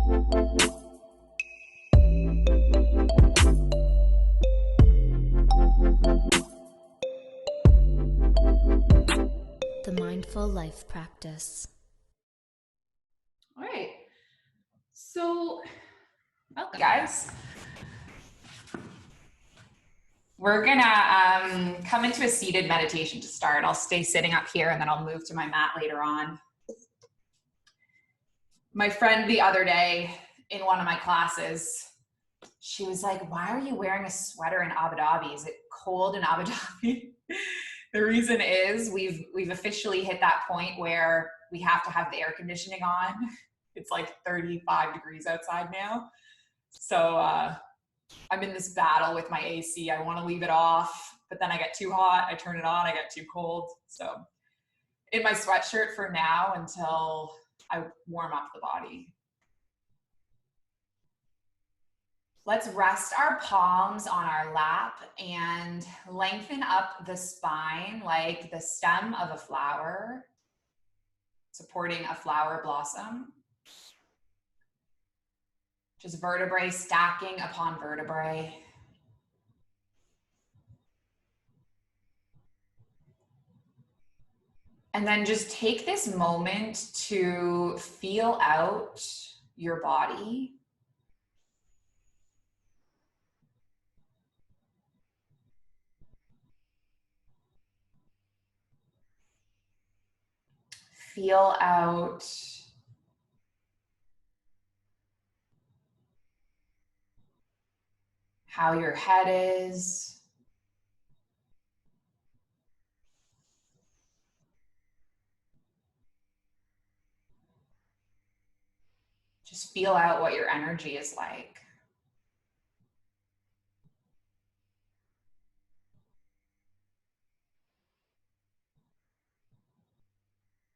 The Mindful Life Practice. All right. So, welcome, guys. We're gonna come into a seated meditation to start. I'll stay sitting up here and then I'll move to my mat later on. My friend the other day in one of my classes, she was like, "Why are you wearing a sweater in Abu Dhabi? Is it cold in Abu Dhabi?" The reason is we've officially hit that point where we have to have the air conditioning on. It's like 35 degrees outside now. So I'm in this battle with my AC. I want to leave it off, but then I get too hot. I turn it on. I get too cold. So in my sweatshirt for now until I warm up the body. Let's rest our palms on our lap and lengthen up the spine like the stem of a flower, supporting a flower blossom. Just vertebrae stacking upon vertebrae. And then just take this moment to feel out your body. Feel out how your head is. Just feel out what your energy is like.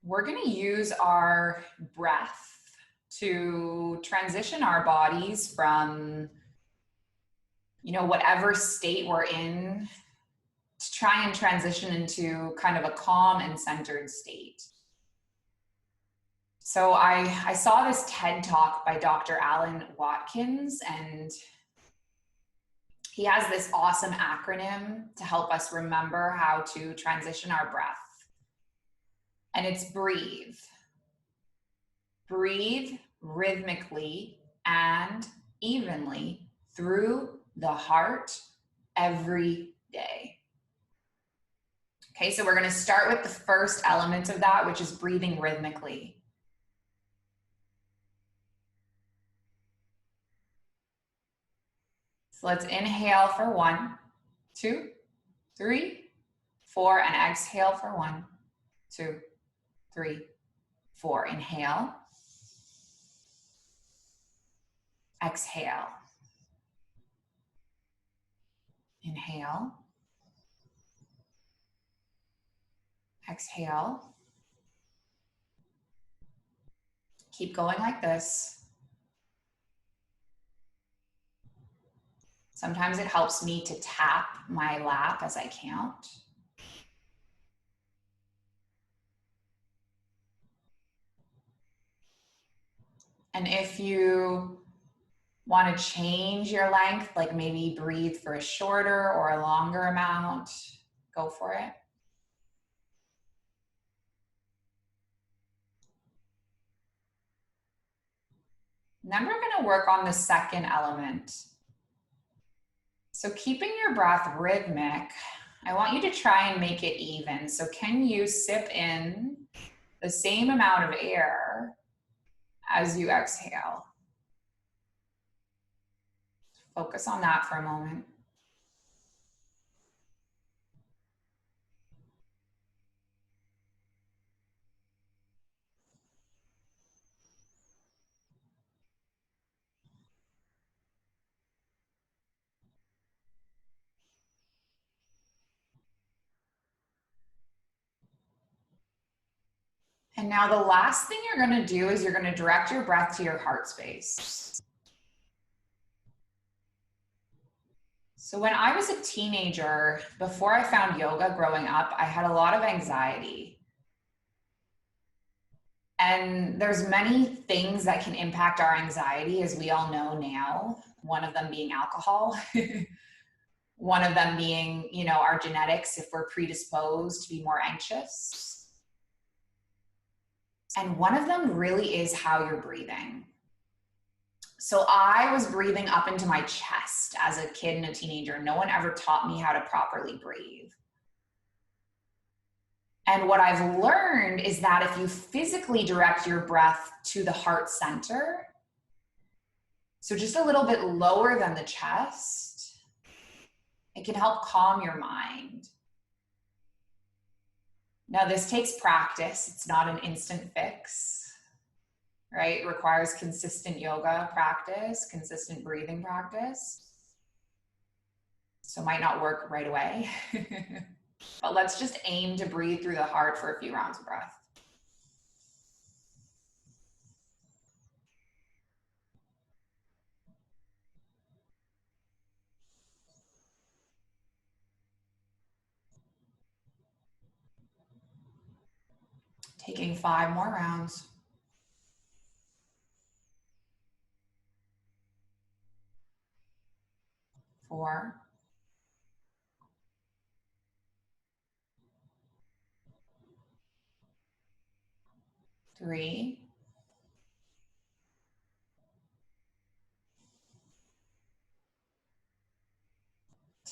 We're going to use our breath to transition our bodies from, whatever state we're in, to try and transition into kind of a calm and centered state. So I saw this TED Talk by Dr. Alan Watkins, and he has this awesome acronym to help us remember how to transition our breath. And it's breathe. Breathe rhythmically and evenly through the heart every day. Okay, so we're going to start with the first element of that, which is breathing rhythmically. So let's inhale for 1, 2, 3, 4, and exhale for 1, 2, 3, 4. Inhale. Exhale. Inhale. Exhale. Keep going like this. Sometimes it helps me to tap my lap as I count. And if you want to change your length, like maybe breathe for a shorter or a longer amount, go for it. Then we're going to work on the second element. So keeping your breath rhythmic, I want you to try and make it even. So can you sip in the same amount of air as you exhale? Focus on that for a moment. And now the last thing you're going to do is you're going to direct your breath to your heart space. So when I was a teenager, before I found yoga growing up, I had a lot of anxiety. And there's many things that can impact our anxiety, as we all know now, one of them being alcohol. One of them being, you know, our genetics, if we're predisposed to be more anxious. And one of them really is how you're breathing. So I was breathing up into my chest as a kid and a teenager. No one ever taught me how to properly breathe. And what I've learned is that if you physically direct your breath to the heart center, so just a little bit lower than the chest, it can help calm your mind. Now, this takes practice. It's not an instant fix, right? It requires consistent yoga practice, consistent breathing practice. So it might not work right away. But let's just aim to breathe through the heart for a few rounds of breath. Taking 5 more rounds. 4. 3.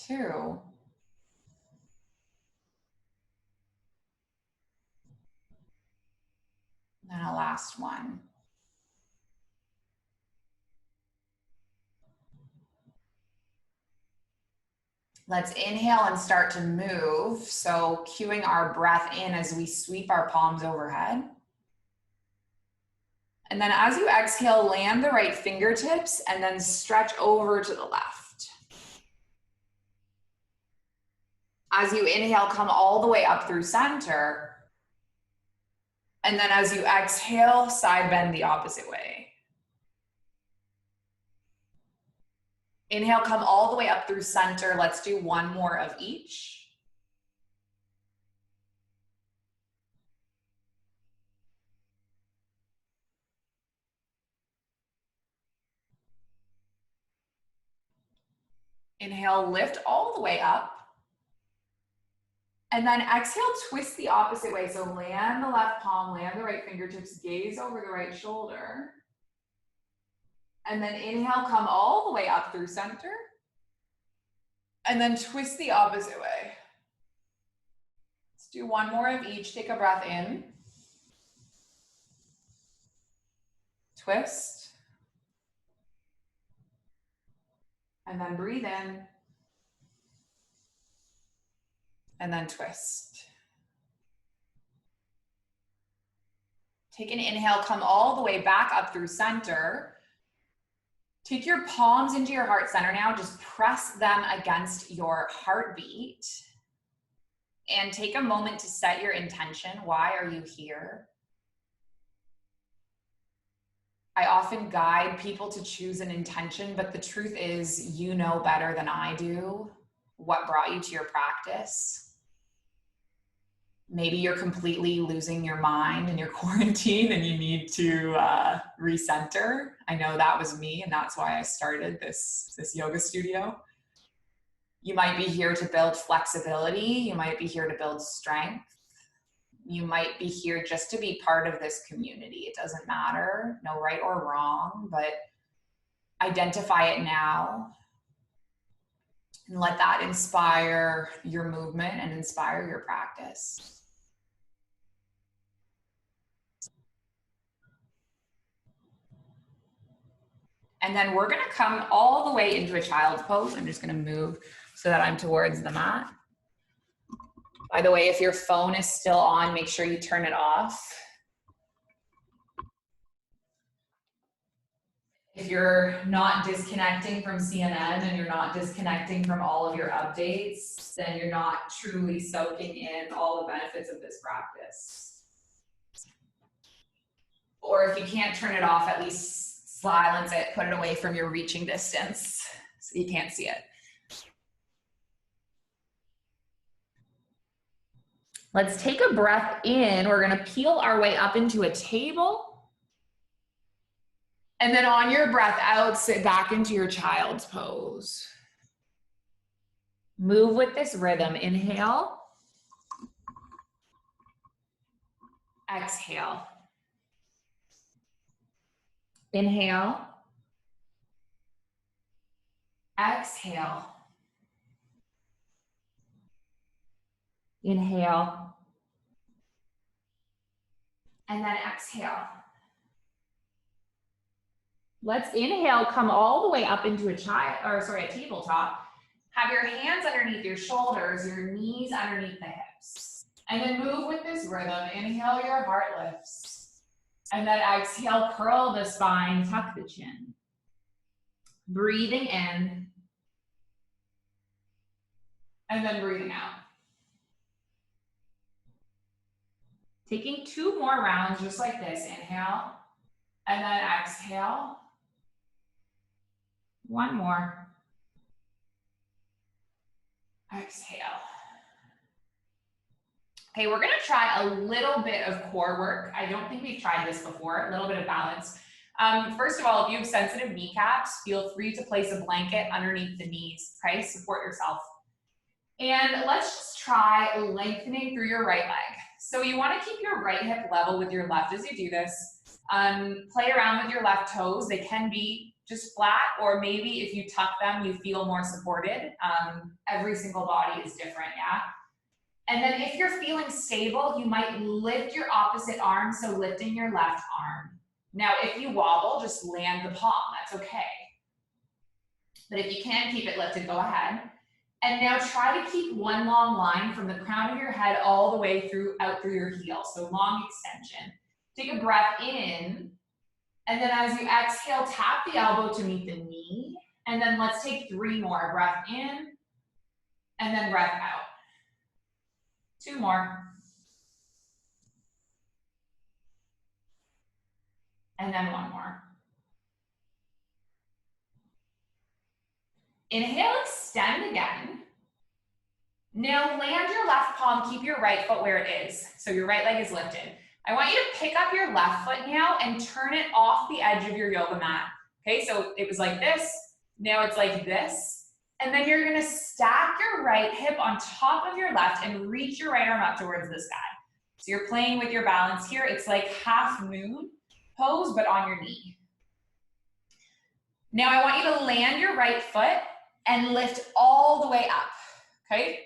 2. And a last one. Let's inhale and start to move. So cueing our breath in as we sweep our palms overhead. And then as you exhale, land the right fingertips and then stretch over to the left. As you inhale, come all the way up through center. And then as you exhale, side bend the opposite way. Inhale, come all the way up through center. Let's do one more of each. Inhale, lift all the way up. And then exhale, twist the opposite way. So land the left palm, land the right fingertips, gaze over the right shoulder. And then inhale, come all the way up through center. And then twist the opposite way. Let's do one more of each. Take a breath in. Twist. And then breathe in. And then twist. Take an inhale, come all the way back up through center. Take your palms into your heart center now. Just press them against your heartbeat. And take a moment to set your intention. Why are you here? I often guide people to choose an intention, but the truth is, you know better than I do what brought you to your practice. Maybe you're completely losing your mind in your quarantine and you need to recenter. I know that was me, and that's why I started this yoga studio. You might be here to build flexibility. You might be here to build strength. You might be here just to be part of this community. It doesn't matter, no right or wrong, but identify it now and let that inspire your movement and inspire your practice. And then we're gonna come all the way into a child's pose. I'm just gonna move so that I'm towards the mat. By the way, if your phone is still on, make sure you turn it off. If you're not disconnecting from CNN and you're not disconnecting from all of your updates, then you're not truly soaking in all the benefits of this practice. Or if you can't turn it off, at least silence it, put it away from your reaching distance so you can't see it. Let's take a breath in. We're gonna peel our way up into a table. And then on your breath out, sit back into your child's pose. Move with this rhythm. Inhale. Exhale. Inhale. Exhale. Inhale. And then exhale. Let's inhale, come all the way up into a tabletop. Have your hands underneath your shoulders, your knees underneath the hips. And then move with this rhythm. Inhale, your heart lifts. And then exhale, curl the spine, tuck the chin. Breathing in. And then breathing out. Taking 2 more rounds just like this. Inhale. And then exhale. 1 more. Exhale. Okay, we're gonna try a little bit of core work. I don't think we've tried this before, a little bit of balance. First of all, if you have sensitive kneecaps, feel free to place a blanket underneath the knees, okay? Support yourself. And let's just try lengthening through your right leg. So you wanna keep your right hip level with your left as you do this. Play around with your left toes. They can be just flat, or maybe if you tuck them, you feel more supported. Every single body is different, yeah? And then if you're feeling stable, you might lift your opposite arm, so lifting your left arm. Now, if you wobble, just land the palm, that's okay. But if you can keep it lifted, go ahead. And now try to keep one long line from the crown of your head all the way out through your heel, so long extension. Take a breath in, and then as you exhale, tap the elbow to meet the knee, and then let's take 3 more. Breath in, and then breath out. 2 more. And then 1 more. Inhale, extend again. Now land your left palm, keep your right foot where it is. So your right leg is lifted. I want you to pick up your left foot now and turn it off the edge of your yoga mat. Okay, so it was like this, now it's like this. And then you're gonna stack your right hip on top of your left and reach your right arm up towards the sky. So you're playing with your balance here. It's like half moon pose, but on your knee. Now I want you to land your right foot and lift all the way up, okay?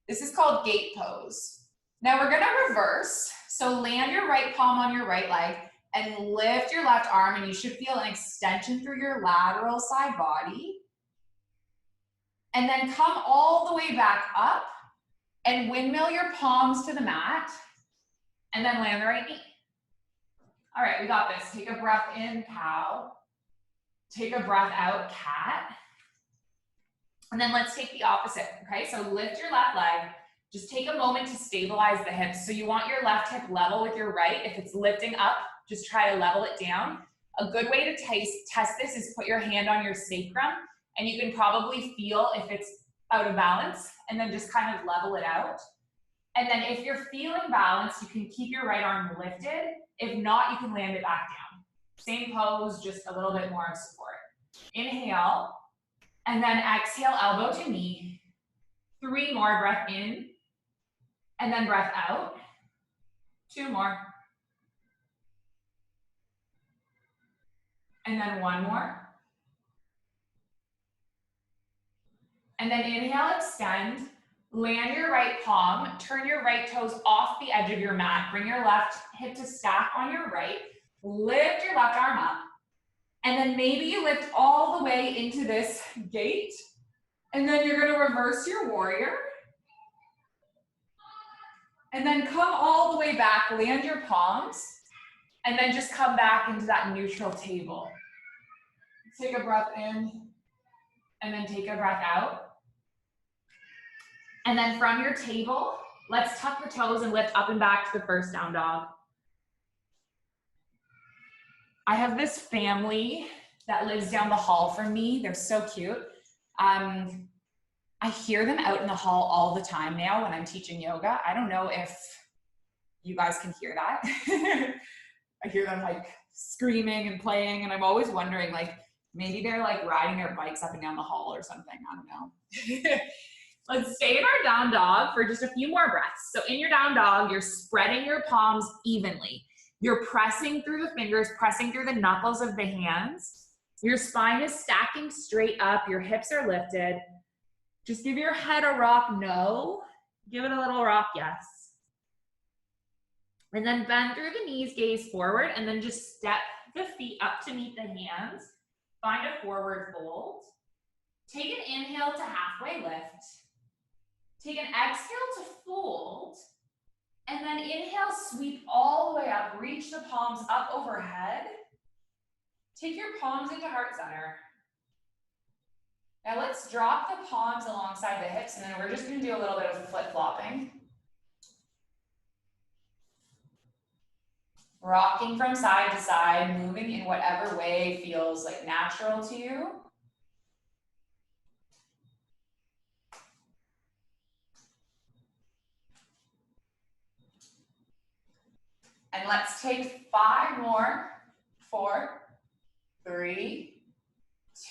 This is called gate pose. Now we're gonna reverse. So land your right palm on your right leg and lift your left arm, and you should feel an extension through your lateral side body. And then come all the way back up and windmill your palms to the mat, and then land the right knee. All right, we got this. Take a breath in, cow. Take a breath out, cat. And then let's take the opposite, okay? So lift your left leg. Just take a moment to stabilize the hips. So you want your left hip level with your right. If it's lifting up, just try to level it down. A good way to test this is put your hand on your sacrum, and you can probably feel if it's out of balance, and then just kind of level it out. And then if you're feeling balanced, you can keep your right arm lifted. If not, you can land it back down. Same pose, just a little bit more of support. Inhale, and then exhale, elbow to knee. 3 more, breath in, and then breath out. 2 more. And then 1 more. And then inhale, extend, land your right palm, turn your right toes off the edge of your mat, bring your left hip to stack on your right, lift your left arm up, and then maybe you lift all the way into this gate, and then you're gonna reverse your warrior, and then come all the way back, land your palms, and then just come back into that neutral table. Take a breath in, and then take a breath out. And then from your table, let's tuck the toes and lift up and back to the first down dog. I have this family that lives down the hall from me. They're so cute. I hear them out in the hall all the time now when I'm teaching yoga. I don't know if you guys can hear that. I hear them like screaming and playing, and I'm always wondering, like, maybe they're like riding their bikes up and down the hall or something. I don't know. Let's stay in our down dog for just a few more breaths. So in your down dog, you're spreading your palms evenly. You're pressing through the fingers, pressing through the knuckles of the hands. Your spine is stacking straight up. Your hips are lifted. Just give your head a rock, no. Give it a little rock, yes. And then bend through the knees, gaze forward, and then just step the feet up to meet the hands. Find a forward fold. Take an inhale to halfway lift. Take an exhale to fold. And then inhale, sweep all the way up. Reach the palms up overhead. Take your palms into heart center. Now let's drop the palms alongside the hips, and then we're just going to do a little bit of flip-flopping. Rocking from side to side, moving in whatever way feels like natural to you. And let's take 5 more. 4, 3,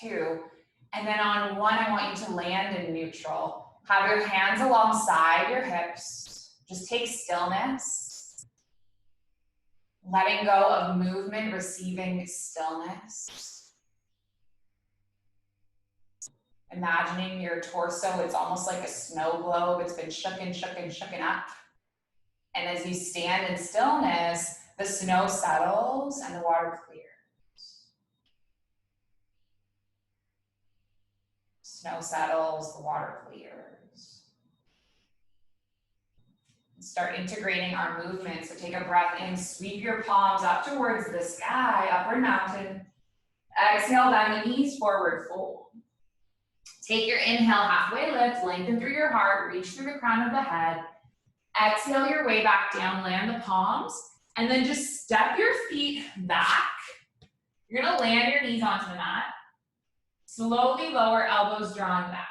2. And then on 1, I want you to land in neutral. Have your hands alongside your hips. Just take stillness. Letting go of movement, receiving stillness. Imagining your torso, it's almost like a snow globe. It's been shooken, shooken, shooken up. And as you stand in stillness, the snow settles and the water clears. Snow settles, the water clears. Start integrating our movement. So take a breath in, sweep your palms up towards the sky, upward mountain. Exhale, bend the knees, forward fold. Take your inhale, halfway lift, lengthen through your heart, reach through the crown of the head. Exhale your way back down, land the palms, and then just step your feet back. You're gonna land your knees onto the mat. Slowly lower, elbows drawn back.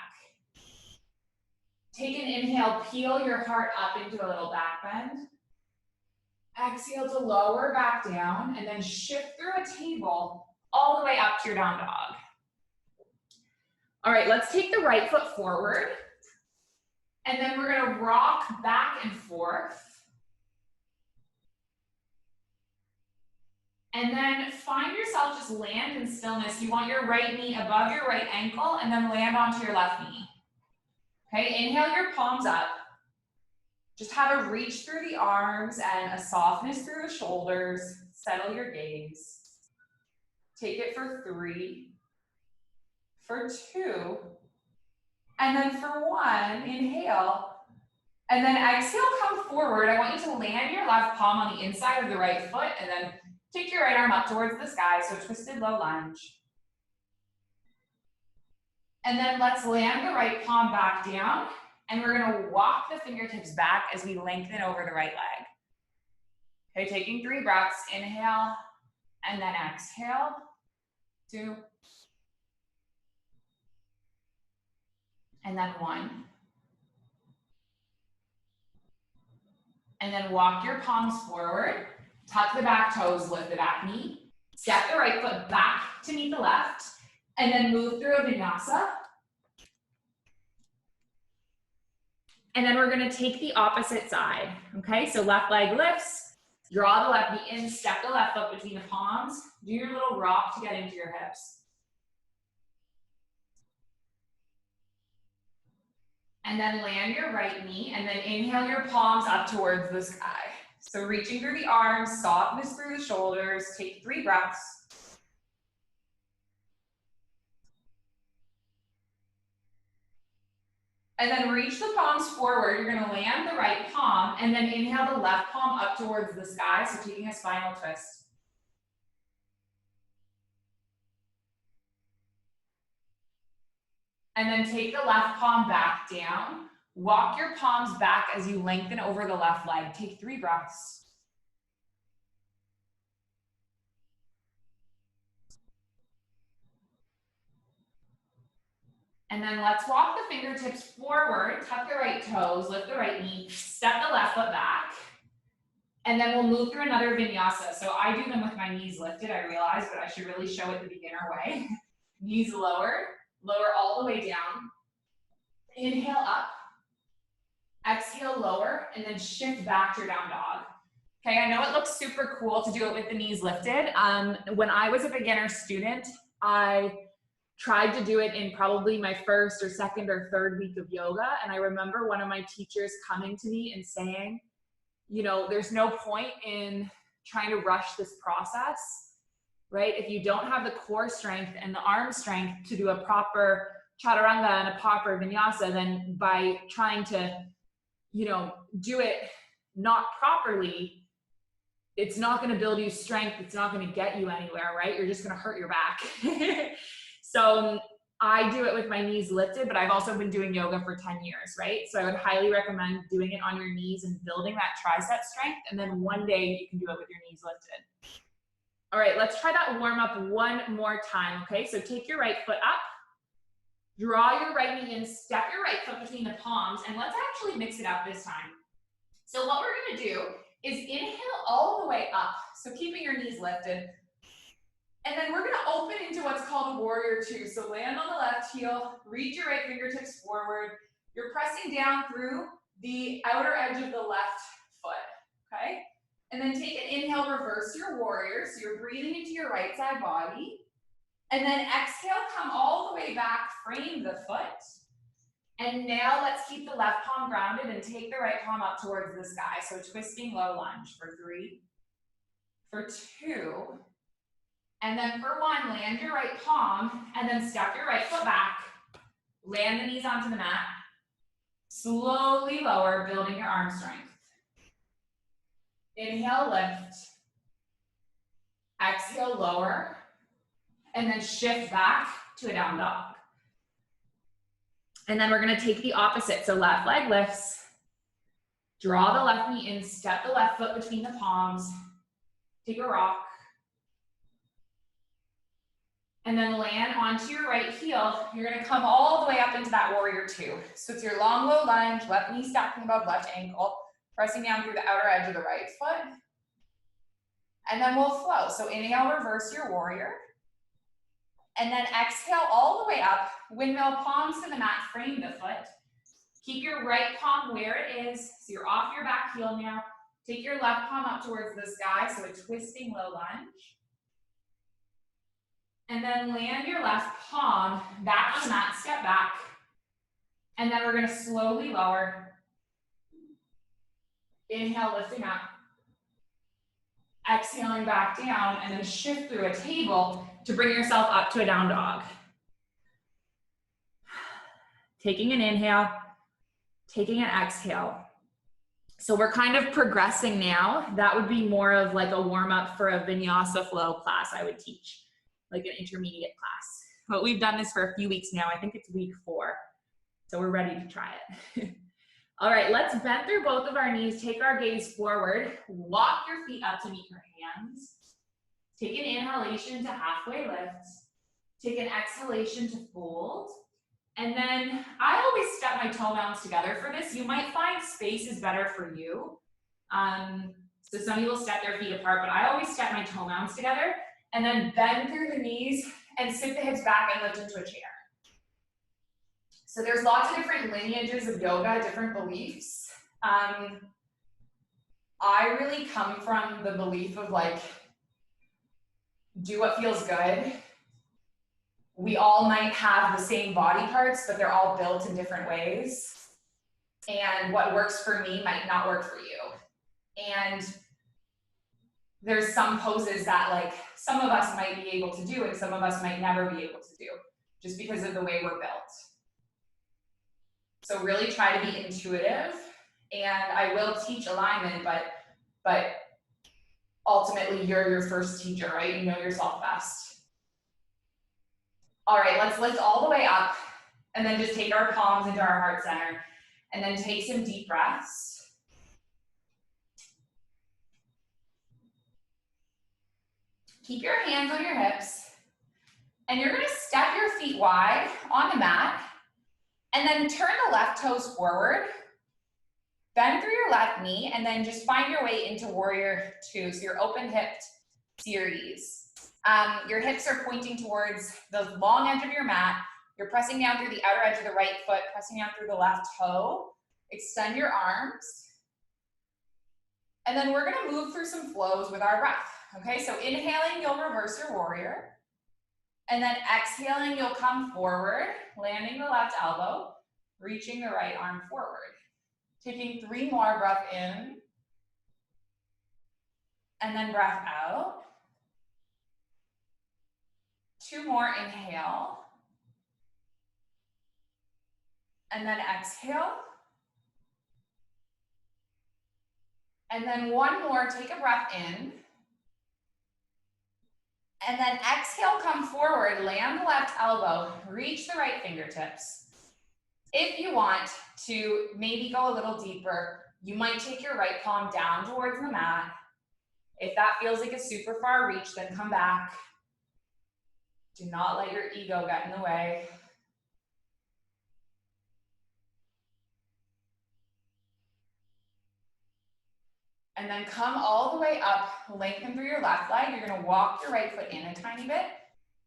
Take an inhale, peel your heart up into a little back bend. Exhale to lower back down, and then shift through a table all the way up to your down dog. All right, let's take the right foot forward. And then we're gonna rock back and forth. And then find yourself just land in stillness. You want your right knee above your right ankle and then land onto your left knee. Okay, inhale your palms up. Just have a reach through the arms and a softness through the shoulders. Settle your gaze. Take it for 3, for 2, and then for 1, inhale. And then exhale, come forward. I want you to land your left palm on the inside of the right foot and then take your right arm up towards the sky, so twisted low lunge. And then let's land the right palm back down, and we're gonna walk the fingertips back as we lengthen over the right leg. Okay, taking 3 breaths, inhale, and then exhale, 2, and then 1. And then walk your palms forward, tuck the back toes, lift the back knee, step the right foot back to meet the left, and then move through a vinyasa. And then we're gonna take the opposite side, okay? So left leg lifts, draw the left knee in, step the left foot between the palms, do your little rock to get into your hips. And then land your right knee, and then inhale your palms up towards the sky. So reaching through the arms, softness through the shoulders, take 3 breaths. And then reach the palms forward. You're gonna land the right palm, and then inhale the left palm up towards the sky, so taking a spinal twist. And then take the left palm back down. Walk your palms back as you lengthen over the left leg. Take 3 breaths. And then let's walk the fingertips forward, tuck the right toes, lift the right knee, step the left foot back. And then we'll move through another vinyasa. So I do them with my knees lifted, I realize, but I should really show it the beginner way. Knees lower, lower all the way down. Inhale up, exhale lower, and then shift back to your down dog. Okay, I know it looks super cool to do it with the knees lifted. When I was a beginner student, I tried to do it in probably my first or second or third week of yoga. And I remember one of my teachers coming to me and saying, you know, there's no point in trying to rush this process, right? If you don't have the core strength and the arm strength to do a proper chaturanga and a proper vinyasa, then by trying to, you know, do it not properly, it's not going to build you strength. It's not going to get you anywhere, right? You're just going to hurt your back. So I do it with my knees lifted, but I've also been doing yoga for 10 years, right? So I would highly recommend doing it on your knees and building that tricep strength. And then one day you can do it with your knees lifted. All right, let's try that warm up one more time, okay? So take your right foot up, draw your right knee in, step your right foot between the palms, and let's actually mix it up this time. So what we're gonna do is inhale all the way up, so keeping your knees lifted. And then we're gonna open into what's called a warrior two. So land on the left heel, reach your right fingertips forward. You're pressing down through the outer edge of the left foot, okay? And then take an inhale, reverse your warrior. So you're breathing into your right side body. And then exhale, come all the way back, frame the foot. And now let's keep the left palm grounded and take the right palm up towards the sky. So twisting low lunge for 3, for 2, and then for 1, land your right palm, and then step your right foot back, land the knees onto the mat, slowly lower, building your arm strength. Inhale, lift, exhale, lower, and then shift back to a down dog. And then we're gonna take the opposite, so left leg lifts, draw the left knee in, step the left foot between the palms, take a rock, and then land onto your right heel. You're gonna come all the way up into that warrior two. So it's your long, low lunge, left knee stacking above left ankle, pressing down through the outer edge of the right foot. And then we'll flow. So inhale, reverse your warrior. And then exhale all the way up, windmill palms to the mat, frame the foot. Keep your right palm where it is, so you're off your back heel now. Take your left palm up towards the sky, so a twisting low lunge. And then land your left palm back on the mat, step back. And then we're gonna slowly lower. Inhale, lifting up. Exhaling back down, and then shift through a table to bring yourself up to a down dog. Taking an inhale, taking an exhale. So we're kind of progressing now. That would be more of like a warm up for a vinyasa flow class I would teach, like an intermediate class. But we've done this for a few weeks now. I think it's week 4. So we're ready to try it. All right, let's bend through both of our knees, take our gaze forward, walk your feet up to meet your hands. Take an inhalation to halfway lift. Take an exhalation to fold. And then I always step my toe mounds together for this. You might find space is better for you. So some people step their feet apart, but I always step my toe mounds together and then bend through the knees and sit the hips back and lift into a chair. So there's lots of different lineages of yoga, different beliefs. I really come from the belief of like, do what feels good. We all might have the same body parts, but they're all built in different ways. And what works for me might not work for you. And there's some poses that like some of us might be able to do and some of us might never be able to do just because of the way we're built. So really try to be intuitive, and I will teach alignment, but ultimately you're your first teacher, right? You know yourself best. All right, let's lift all the way up and then just take our palms into our heart center and then take some deep breaths. Keep your hands on your hips and you're gonna step your feet wide on the mat And then turn the left toes forward, bend through your left knee, and then just find your way into warrior two. So your open hipped series. Your hips are pointing towards the long edge of your mat. You're pressing down through the outer edge of the right foot, pressing down through the left toe. Extend your arms. And then we're gonna move through some flows with our breath. Okay, so inhaling, you'll reverse your warrior. And then exhaling, you'll come forward, landing the left elbow, reaching the right arm forward. Taking 3 more, breath in. And then breath out. 2 more, inhale. And then exhale. And then 1 more, take a breath in. And then exhale, come forward, land the left elbow, reach the right fingertips. If you want to maybe go a little deeper, you might take your right palm down towards the mat. If that feels like a super far reach, then come back. Do not let your ego get in the way. And then come all the way up, lengthen through your left leg. You're gonna walk your right foot in a tiny bit,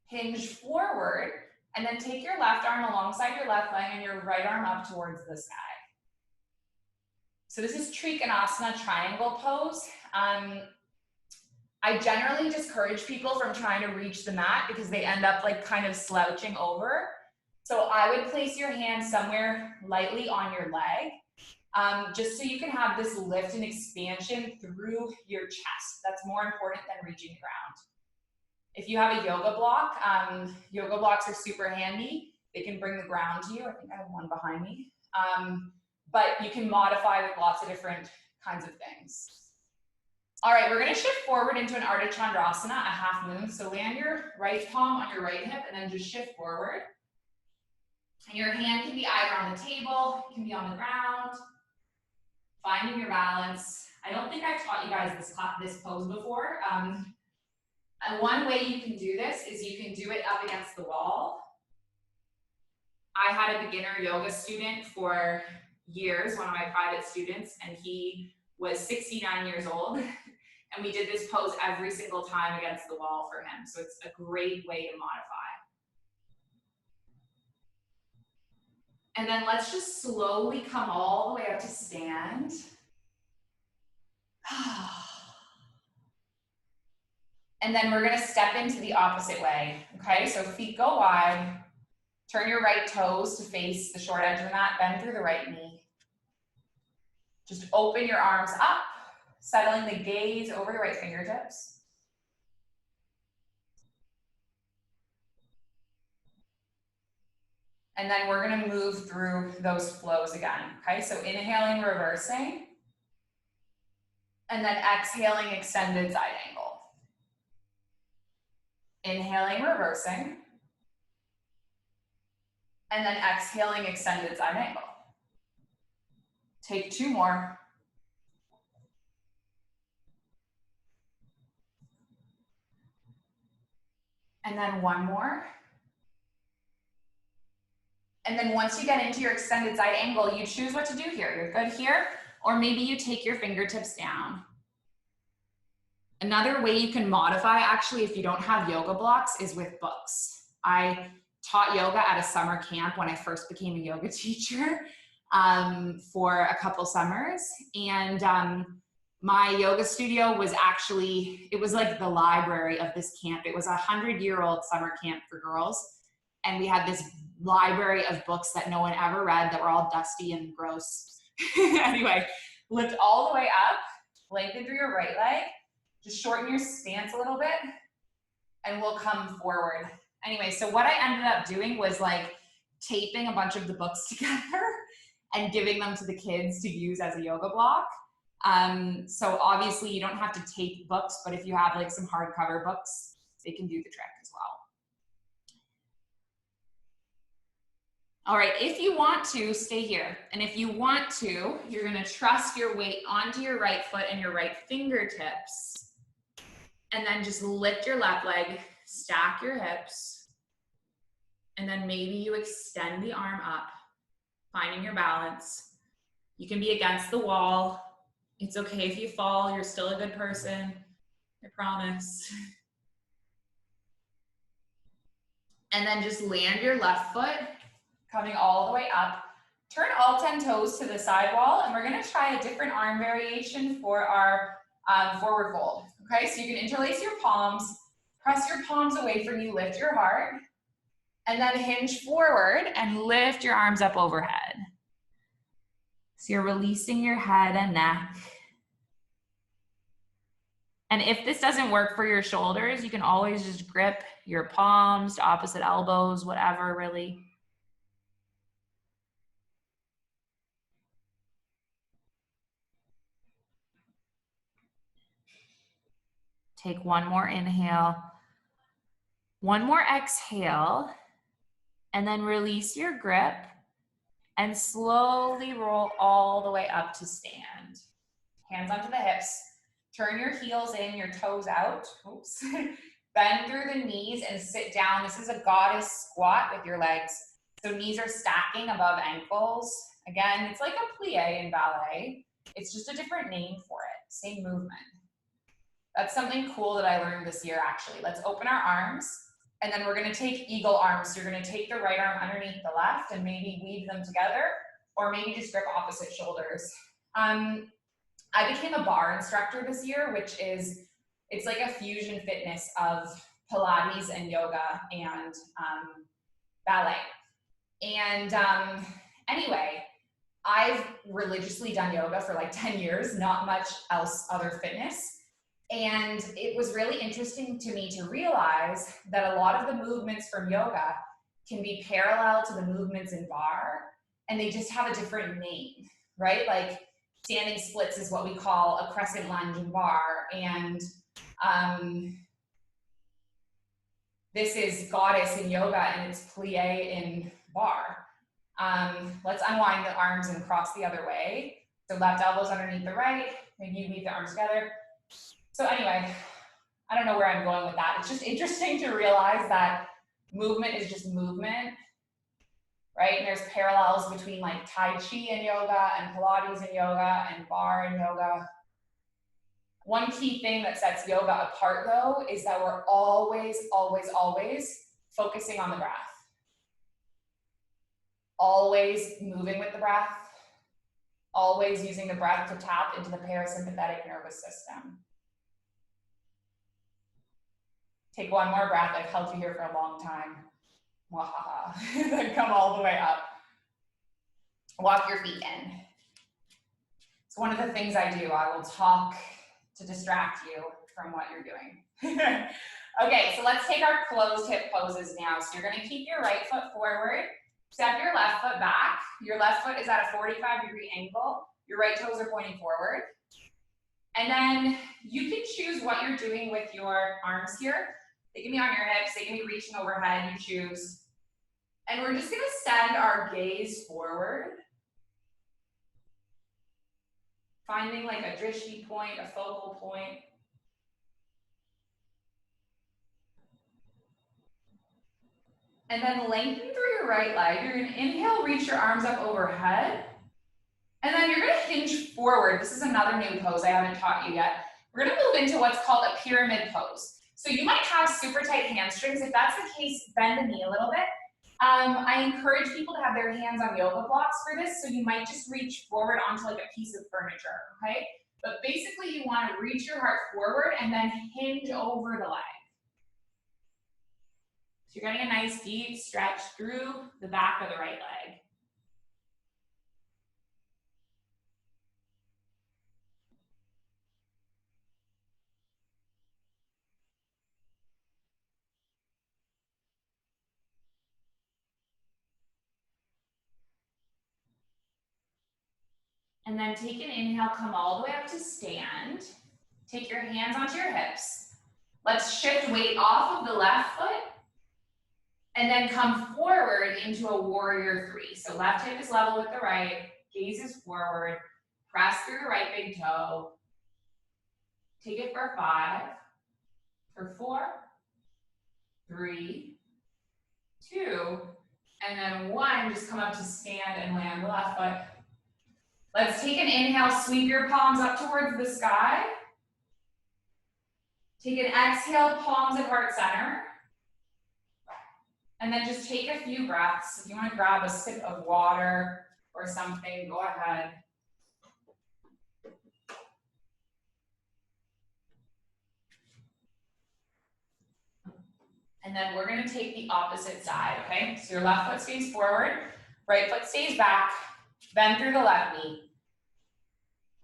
hinge forward, and then take your left arm alongside your left leg and your right arm up towards the sky. So this is Trikonasana triangle pose. I generally discourage people from trying to reach the mat because they end up like kind of slouching over. So I would place your hand somewhere lightly on your leg, just so you can have this lift and expansion through your chest. That's more important than reaching the ground. If you have a yoga block, yoga blocks are super handy. They can bring the ground to you. I think I have one behind me. But you can modify with lots of different kinds of things. All right, we're gonna shift forward into an Ardha Chandrasana, a half moon. So land your right palm on your right hip and then just shift forward. And your hand can be either on the table, it can be on the ground, finding your balance. I don't think I've taught you guys this pose before. And one way you can do this is you can do it up against the wall. I had a beginner yoga student for years, one of my private students, and he was 69 years old. And we did this pose every single time against the wall for him. So it's a great way to modify. And then let's just slowly come all the way up to stand. And then we're gonna step into the opposite way, okay? So feet go wide, turn your right toes to face the short edge of the mat, bend through the right knee. Just open your arms up, settling the gaze over the right fingertips. And then we're gonna move through those flows again, okay? So inhaling, reversing. And then exhaling, extended side angle. Inhaling, reversing. And then exhaling, extended side angle. Take 2 more. And then 1 more. And then once you get into your extended side angle, you choose what to do here. You're good here, or maybe you take your fingertips down. Another way you can modify, actually, if you don't have yoga blocks, is with books. I taught yoga at a summer camp when I first became a yoga teacher for a couple summers. And my yoga studio was actually, it was like the library of this camp. It was a 100-year-old summer camp for girls. And we had this library of books that no one ever read that were all dusty and gross. Anyway, lift all the way up, lengthen through your right leg, just shorten your stance a little bit, and we'll come forward. Anyway, so what I ended up doing was like taping a bunch of the books together and giving them to the kids to use as a yoga block. So obviously you don't have to tape books, but if you have like some hardcover books, they can do the trick as well. All right, if you want to, stay here. And if you want to, you're gonna trust your weight onto your right foot and your right fingertips. And then just lift your left leg, stack your hips. And then maybe you extend the arm up finding your balance. You can be against the wall. It's okay if you fall, you're still a good person, I promise. And then just land your left foot, coming all the way up. Turn all 10 toes to the side wall, and we're gonna try a different arm variation for our forward fold. Okay, so you can interlace your palms, press your palms away from you, lift your heart, and then hinge forward and lift your arms up overhead. So you're releasing your head and neck. And if this doesn't work for your shoulders, you can always just grip your palms to opposite elbows, whatever really. Take one more inhale, one more exhale, and then release your grip and slowly roll all the way up to stand. Hands onto the hips. Turn your heels in, your toes out. Oops. Bend through the knees and sit down. This is a goddess squat with your legs. So knees are stacking above ankles. Again, it's like a plie in ballet. It's just a different name for it. Same movement. That's something cool that I learned this year, actually. Let's open our arms, and then we're gonna take eagle arms. So you're gonna take the right arm underneath the left and maybe weave them together, or maybe just grip opposite shoulders. I became a barre instructor this year, which is, it's like a fusion fitness of Pilates and yoga and ballet. And anyway, I've religiously done yoga for like 10 years, not much else other fitness. And it was really interesting to me to realize that a lot of the movements from yoga can be parallel to the movements in barre, and they just have a different name, right? Like standing splits is what we call a crescent lunge in barre, and this is goddess in yoga, and it's plie in barre. Let's unwind the arms and cross the other way. So left elbow's underneath the right, maybe you weave the arms together. So anyway, I don't know where I'm going with that. It's just interesting to realize that movement is just movement, right? And there's parallels between like Tai Chi in yoga and Pilates in yoga and barre in yoga. One key thing that sets yoga apart though is that we're always, always, always focusing on the breath. Always moving with the breath. Always using the breath to tap into the parasympathetic nervous system. Take one more breath. I've held you here for a long time. Wahaha. Then come all the way up. Walk your feet in. It's one of the things I do. I will talk to distract you from what you're doing. Okay, so let's take our closed hip poses now. So you're gonna keep your right foot forward, step your left foot back. Your left foot is at a 45-degree angle. Your right toes are pointing forward. And then you can choose what you're doing with your arms here. They can be on your hips, they can be reaching overhead, you choose. And we're just gonna send our gaze forward. Finding like a drishti point, a focal point. And then lengthen through your right leg. You're gonna inhale, reach your arms up overhead. And then you're gonna hinge forward. This is another new pose I haven't taught you yet. We're gonna move into what's called a pyramid pose. So you might have super tight hamstrings. If that's the case, bend the knee a little bit. I encourage people to have their hands on yoga blocks for this, so you might just reach forward onto like a piece of furniture, okay? But basically you wanna reach your heart forward and then hinge over the leg. So you're getting a nice deep stretch through the back of the right leg. And then take an inhale, come all the way up to stand. Take your hands onto your hips. Let's shift weight off of the left foot and then come forward into a warrior three. So left hip is level with the right, gaze is forward, press through the right big toe. Take it for 5, for 4, 3, 2, And then one, just come up to stand and land the left foot. Let's take an inhale, sweep your palms up towards the sky. Take an exhale, palms at heart center. And then just take a few breaths. If you want to grab a sip of water or something, go ahead. And then we're going to take the opposite side, okay? So your left foot stays forward, right foot stays back, bend through the left knee.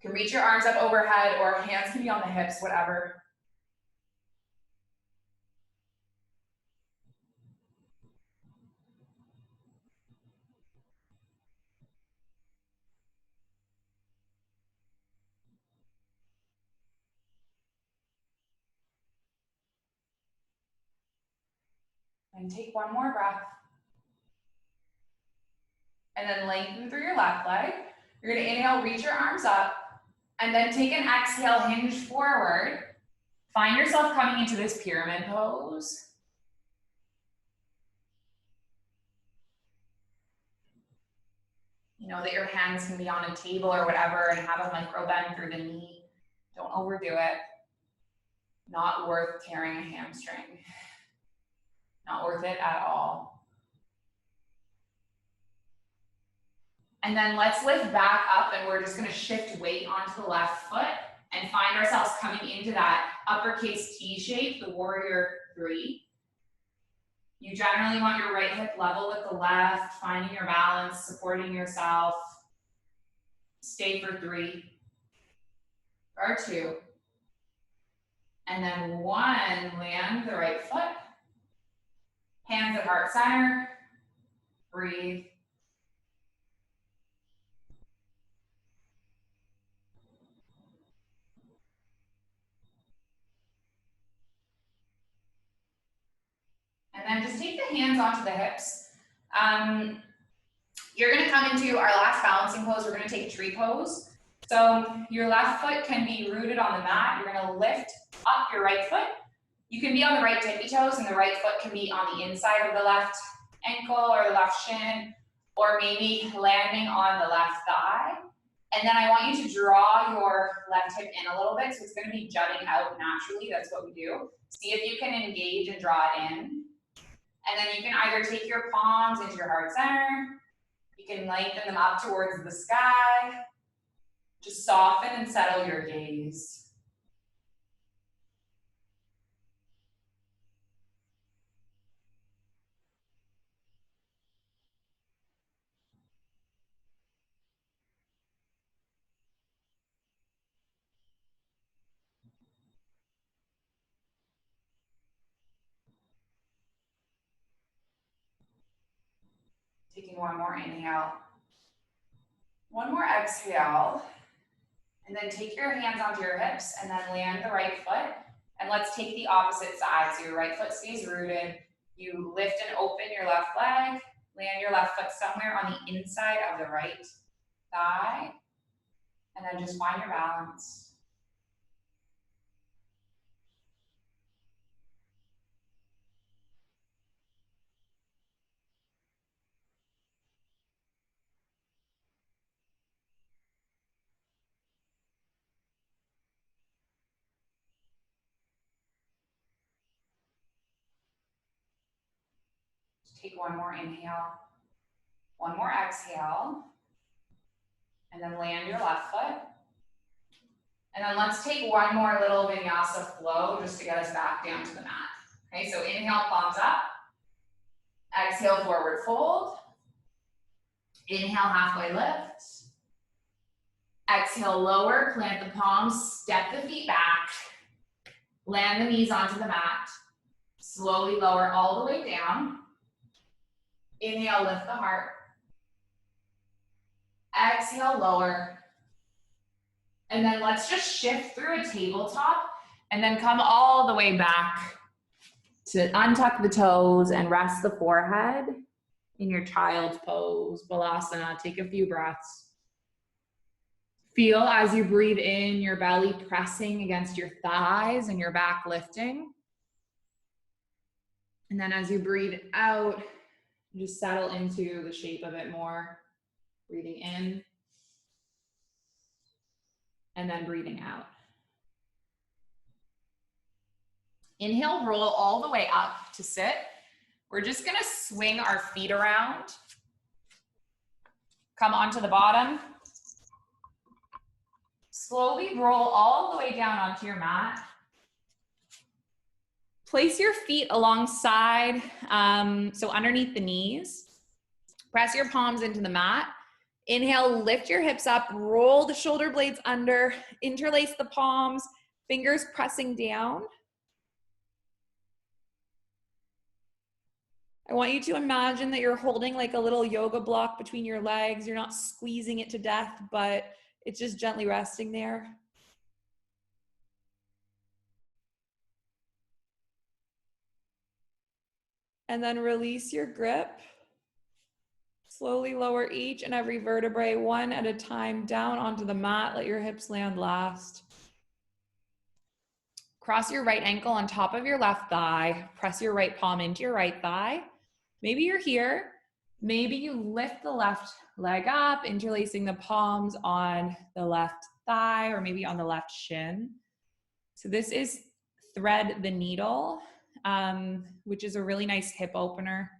You can reach your arms up overhead or hands can be on the hips, whatever. And take one more breath. And then lengthen through your left leg. You're going to inhale, reach your arms up, and then take an exhale, hinge forward. Find yourself coming into this pyramid pose. You know that your hands can be on a table or whatever and have a micro bend through the knee. Don't overdo it. Not worth tearing a hamstring. Not worth it at all. And then let's lift back up and we're just going to shift weight onto the left foot and find ourselves coming into that uppercase T shape, the warrior three. You generally want your right hip level with the left, finding your balance, supporting yourself. Stay for 3 or 2. And then 1, land the right foot. Hands at heart center. Breathe. And then just take the hands onto the hips. You're going to come into our last balancing pose. We're going to take tree pose. So your left foot can be rooted on the mat. You're going to lift up your right foot. You can be on the right tippy toes, and the right foot can be on the inside of the left ankle or the left shin, or maybe landing on the left thigh. And then I want you to draw your left hip in a little bit, so it's going to be jutting out naturally. That's what we do. See if you can engage and draw it in. And then you can either take your palms into your heart center. You can lengthen them up towards the sky. Just soften and settle your gaze. Taking one more inhale. One more exhale. And then take your hands onto your hips and then land the right foot. And let's take the opposite side. So your right foot stays rooted. You lift and open your left leg. Land your left foot somewhere on the inside of the right thigh. And then just find your balance. Take one more inhale, one more exhale, and then land your left foot. And then let's take one more little vinyasa flow just to get us back down to the mat. Okay, so inhale, palms up. Exhale, forward fold. Inhale, halfway lift. Exhale, lower, plant the palms, step the feet back. Land the knees onto the mat. Slowly lower all the way down. Inhale, lift the heart. Exhale, lower. And then let's just shift through a tabletop and then come all the way back to untuck the toes and rest the forehead in your child's pose, Balasana. Take a few breaths. Feel as you breathe in, your belly pressing against your thighs and your back lifting. And then as you breathe out, Just settle into the shape of it more. Breathing in and then breathing out. Inhale, roll all the way up to sit. We're just gonna swing our feet around. Come onto the bottom. Slowly roll all the way down onto your mat. Place your feet alongside, so underneath the knees. Press your palms into the mat. Inhale, lift your hips up, roll the shoulder blades under, interlace the palms, fingers pressing down. I want you to imagine that you're holding like a little yoga block between your legs. You're not squeezing it to death, but it's just gently resting there. And then release your grip. Slowly lower each and every vertebrae one at a time down onto the mat. Let your hips land last. Cross your right ankle on top of your left thigh. Press your right palm into your right thigh. Maybe you're here. Maybe you lift the left leg up, interlacing the palms on the left thigh or maybe on the left shin. So this is thread the needle, which is a really nice hip opener.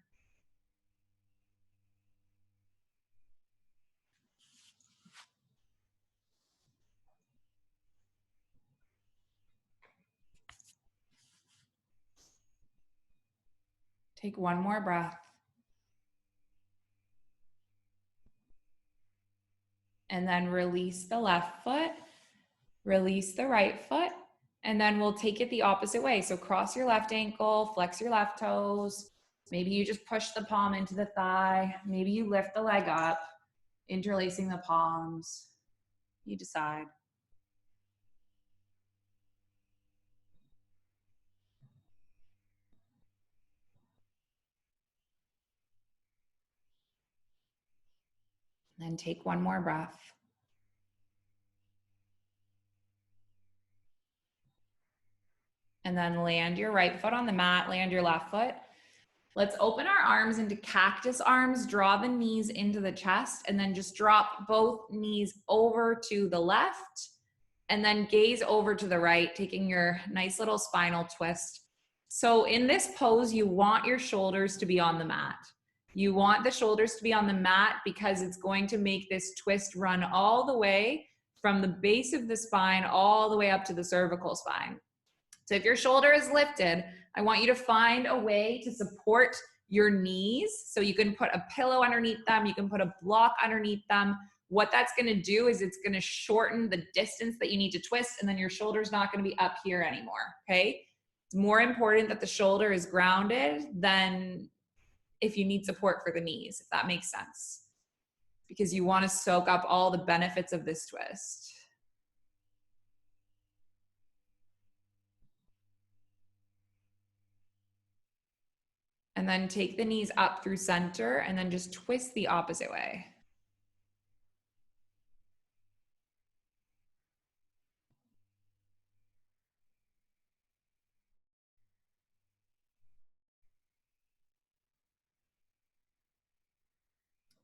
Take one more breath. And then release the left foot, release the right foot, and then we'll take it the opposite way. So cross your left ankle, flex your left toes. Maybe you just push the palm into the thigh. Maybe you lift the leg up, interlacing the palms. You decide. Then take one more breath. And then land your right foot on the mat, land your left foot. Let's open our arms into cactus arms, draw the knees into the chest, and then just drop both knees over to the left, and then gaze over to the right, taking your nice little spinal twist. So in this pose, you want your shoulders to be on the mat. You want the shoulders to be on the mat because it's going to make this twist run all the way from the base of the spine all the way up to the cervical spine. So if your shoulder is lifted, I want you to find a way to support your knees. So you can put a pillow underneath them. You can put a block underneath them. What that's going to do is it's going to shorten the distance that you need to twist, and then your shoulder's not going to be up here anymore, okay? It's more important that the shoulder is grounded than if you need support for the knees, if that makes sense. Because you want to soak up all the benefits of this twist. And then take the knees up through center and then just twist the opposite way.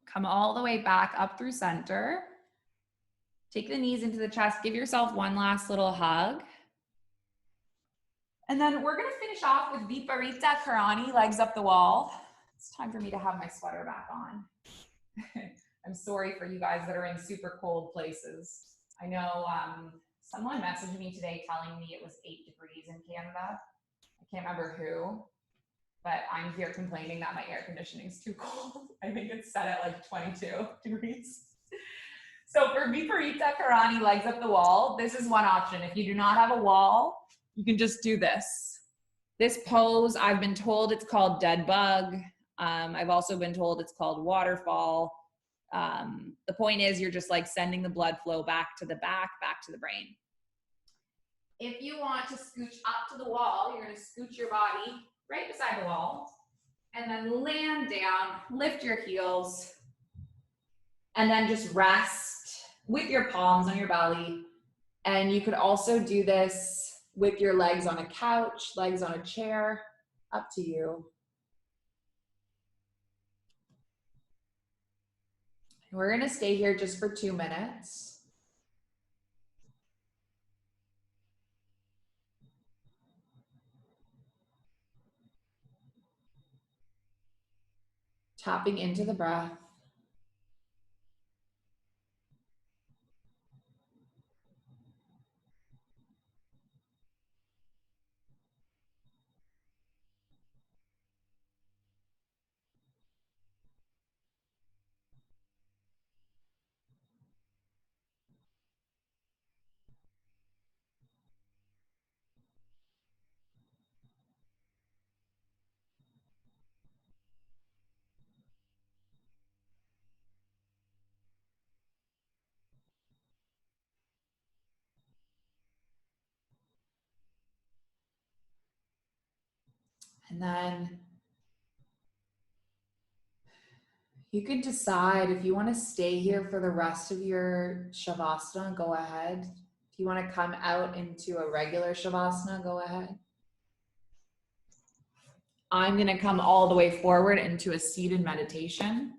Come all the way back up through center. Take the knees into the chest. Give yourself one last little hug. And then we're gonna finish off with Viparita Karani, legs up the wall. It's time for me to have my sweater back on. I'm sorry for you guys that are in super cold places. I know someone messaged me today telling me it was 8 degrees in Canada. I can't remember who, but I'm here complaining that my air conditioning is too cold. I think it's set at like 22 degrees. So for Viparita Karani, legs up the wall, this is one option. If you do not have a wall, you can just do this. This pose, I've been told it's called dead bug. I've also been told it's called waterfall. The point is you're just like sending the blood flow back to the back to the brain. If you want to scooch up to the wall, you're gonna scooch your body right beside the wall and then land down, lift your heels, and then just rest with your palms on your belly. And you could also do this with your legs on a couch, legs on a chair, up to you. We're going to stay here just for 2 minutes. Tapping into the breath. And then you can decide if you want to stay here for the rest of your Shavasana, go ahead. If you want to come out into a regular Shavasana, go ahead. I'm going to come all the way forward into a seated meditation.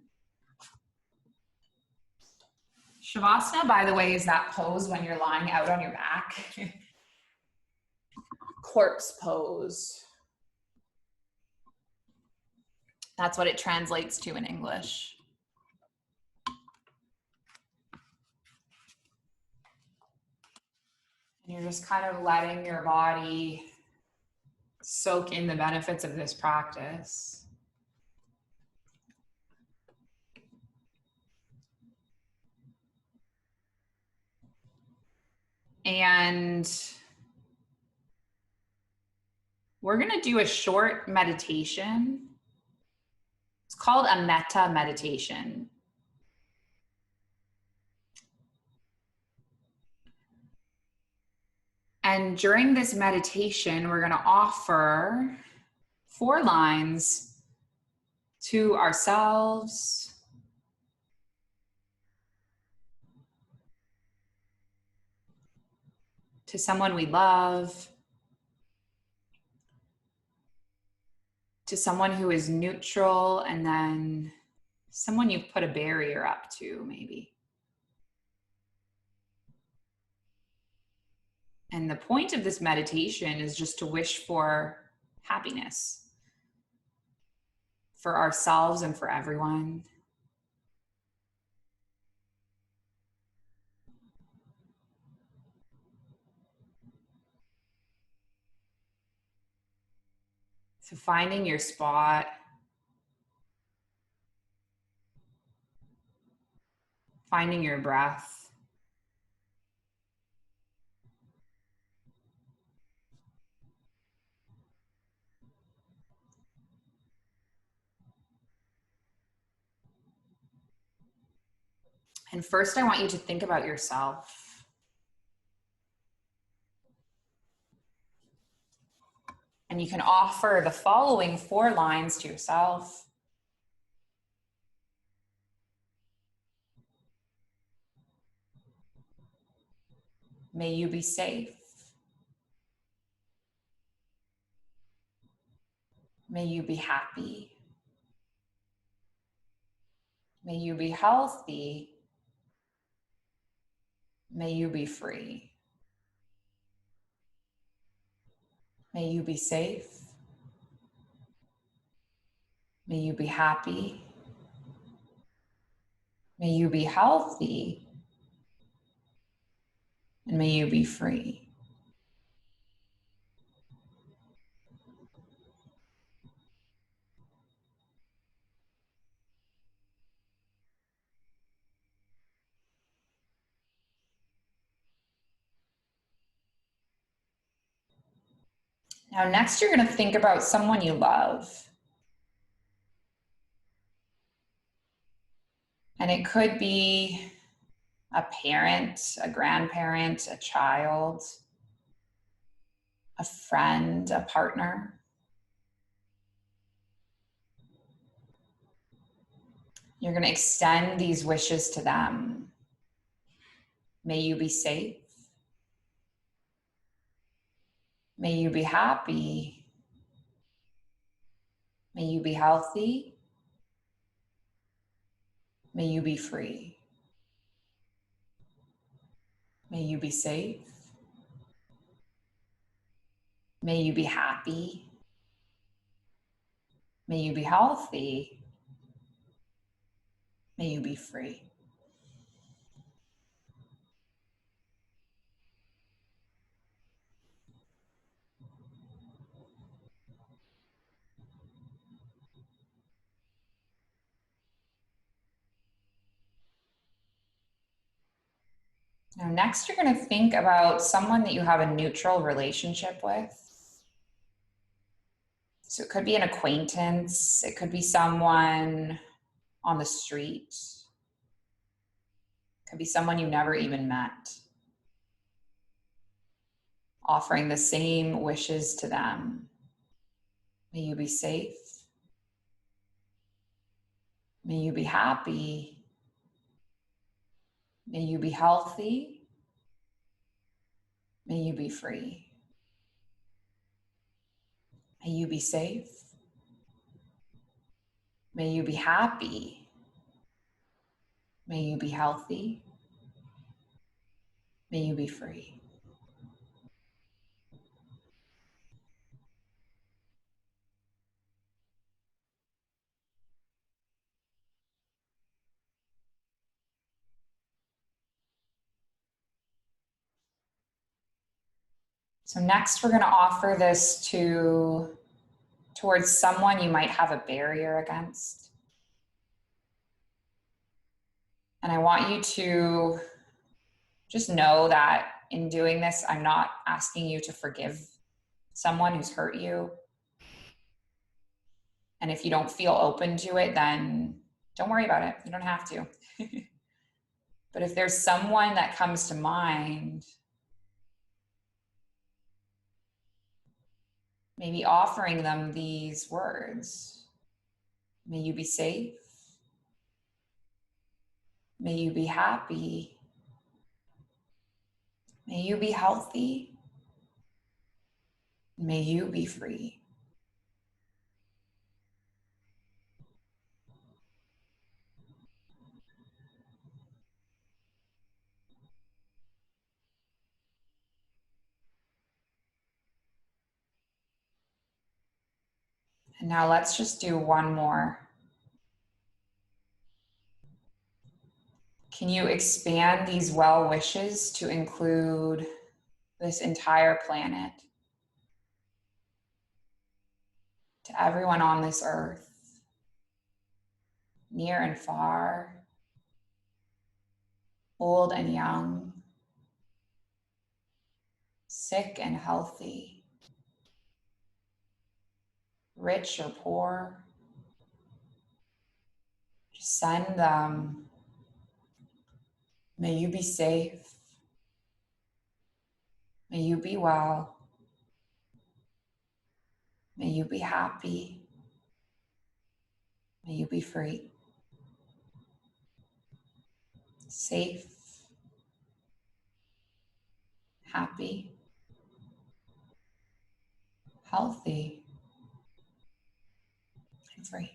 Shavasana, by the way, is that pose when you're lying out on your back. Corpse pose. That's what it translates to in English. And you're just kind of letting your body soak in the benefits of this practice. And we're going to do a short meditation. It's called a metta meditation. And during this meditation, we're going to offer 4 lines to ourselves, to someone we love, to someone who is neutral, and then someone you've put a barrier up to, maybe. And the point of this meditation is just to wish for happiness for ourselves and for everyone. So finding your spot, finding your breath. And first, I want you to think about yourself. And you can offer the following 4 lines to yourself. May you be safe. May you be happy. May you be healthy. May you be free. May you be safe. May you be happy. May you be healthy. And may you be free. Now, next, you're going to think about someone you love. And it could be a parent, a grandparent, a child, a friend, a partner. You're going to extend these wishes to them. May you be safe. May you be happy. May you be healthy. May you be free. May you be safe. May you be happy. May you be healthy. May you be free. Now, next, you're going to think about someone that you have a neutral relationship with. So it could be an acquaintance. It could be someone on the street. It could be someone you never even met. Offering the same wishes to them. May you be safe. May you be happy. May you be healthy. May you be free. May you be safe. May you be happy. May you be healthy. May you be free. So next, we're going to offer this towards someone you might have a barrier against. And I want you to just know that in doing this, I'm not asking you to forgive someone who's hurt you. And if you don't feel open to it, then don't worry about it. You don't have to. But if there's someone that comes to mind, maybe offering them these words. May you be safe. May you be happy. May you be healthy. May you be free. And now let's just do one more. Can you expand these well wishes to include this entire planet? To everyone on this earth, near and far, old and young, sick and healthy, rich or poor. Just send them. May you be safe. May you be well. May you be happy. May you be free. Safe, happy, healthy, and free.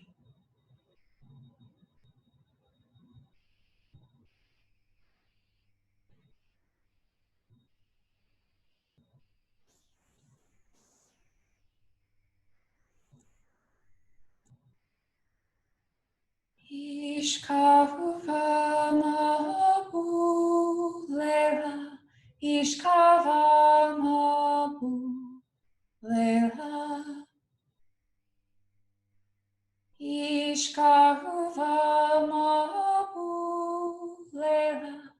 Ishkaruva mabu lela, ishkava mabu lela, ishkaruva mabu lela,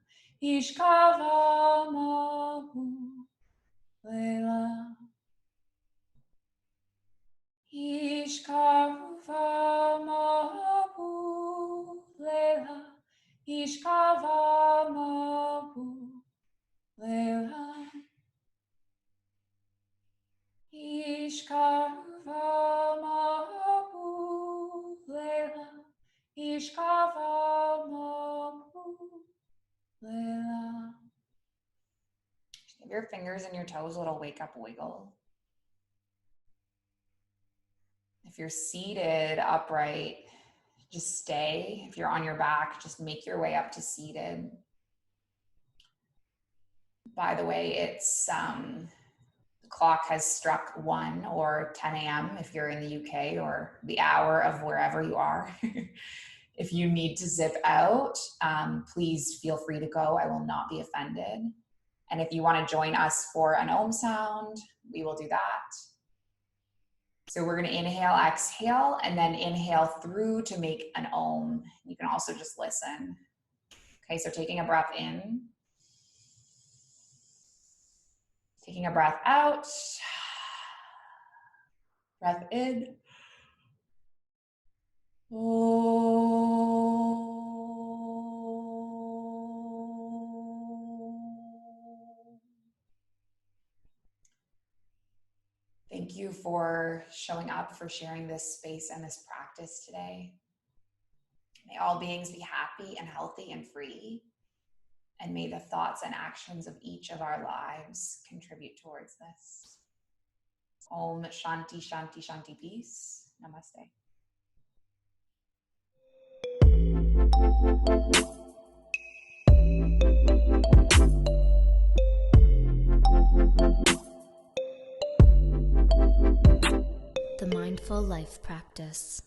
ishkava mabu lela, ishkaruva mabu lela, ishkava mabu lela, ishkaruva mabu lela, ishkava mabu lela. Give your fingers and your toes a little wake up wiggle. If you're seated upright, just stay. If you're on your back, just make your way up to seated. By the way, it's the clock has struck 1 or 10 a.m. if you're in the UK, or the hour of wherever you are. If you need to zip out, please feel free to go. I will not be offended. And if you want to join us for an Om sound, we will do that. So we're going to inhale, exhale, and then inhale through to make an Om. You can also just listen. Okay, so taking a breath in. Taking a breath out. Breath in. Thank you for showing up, for sharing this space and this practice today. May all beings be happy and healthy and free. And may the thoughts and actions of each of our lives contribute towards this. Om Shanti Shanti Shanti Peace. Namaste. The Mindful Life Practice.